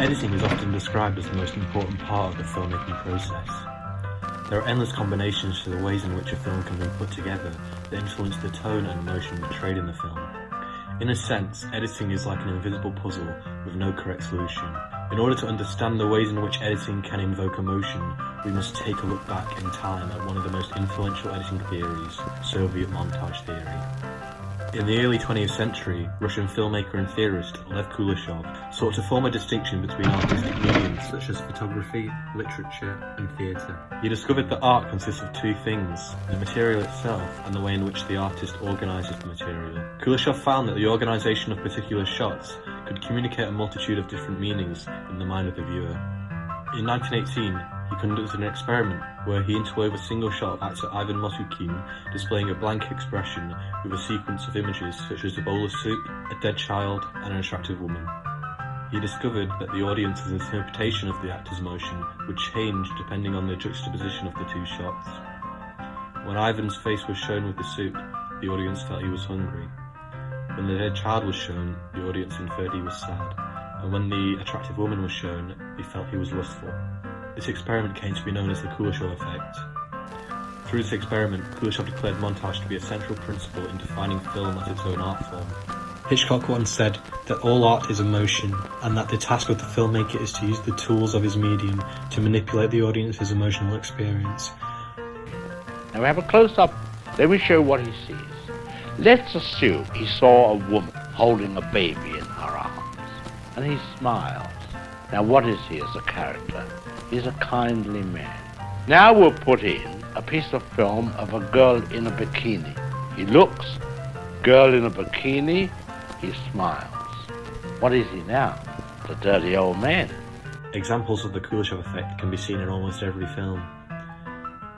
Editing is often described as the most important part of the filmmaking process. There are endless combinations to the ways in which a film can be put together that influence the tone and emotion portrayed in the film. In a sense, editing is like an invisible puzzle with no correct solution. In order to understand the ways in which editing can invoke emotion, we must take a look back in time at one of the most influential editing theories, Soviet montage theory. In the early 20th century, Russian filmmaker and theorist Lev Kuleshov sought to form a distinction between artistic mediums such as photography, literature, and theatre. He discovered that art consists of two things, the material itself and the way in which the artist organises the material. Kuleshov found that the organisation of particular shots could communicate a multitude of different meanings in the mind of the viewer. In 1918, he conducted an experiment where he interwove a single shot of actor Ivan Mosukhin displaying a blank expression with a sequence of images such as a bowl of soup, a dead child, and an attractive woman. He discovered that the audience's interpretation of the actor's motion would change depending on the juxtaposition of the two shots. When Ivan's face was shown with the soup, the audience felt he was hungry. When the dead child was shown, the audience inferred he was sad. And when the attractive woman was shown, they felt he was lustful. This experiment came to be known as the Kuleshov effect. Through this experiment, Kuleshov declared montage to be a central principle in defining film as its own art form. Hitchcock once said that all art is emotion, and that the task of the filmmaker is to use the tools of his medium to manipulate the audience's emotional experience. Now we have a close-up, then we show what he sees. Let's assume he saw a woman holding a baby in her arms, and he smiles. Now what is he as a character? He's a kindly man. Now we'll put in a piece of film of a girl in a bikini. He looks, girl in a bikini, he smiles. What is he now? The dirty old man. Examples of the Kuleshov effect can be seen in almost every film.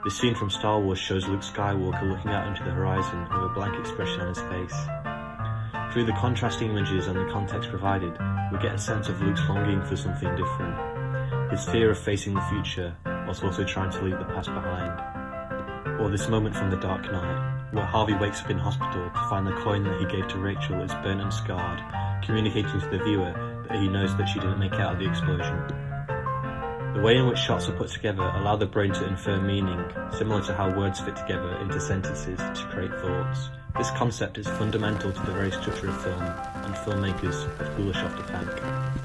This scene from Star Wars shows Luke Skywalker looking out into the horizon with a blank expression on his face. Through the contrasting images and the context provided, we get a sense of Luke's longing for something different. His fear of facing the future, whilst also trying to leave the past behind. Or this moment from The Dark Knight, where Harvey wakes up in hospital to find the coin that he gave to Rachel is burnt and scarred, communicating to the viewer that he knows that she didn't make it out of the explosion. The way in which shots are put together allow the brain to infer meaning, similar to how words fit together into sentences to create thoughts. This concept is fundamental to the very structure of film, and filmmakers have Kuleshov to thank.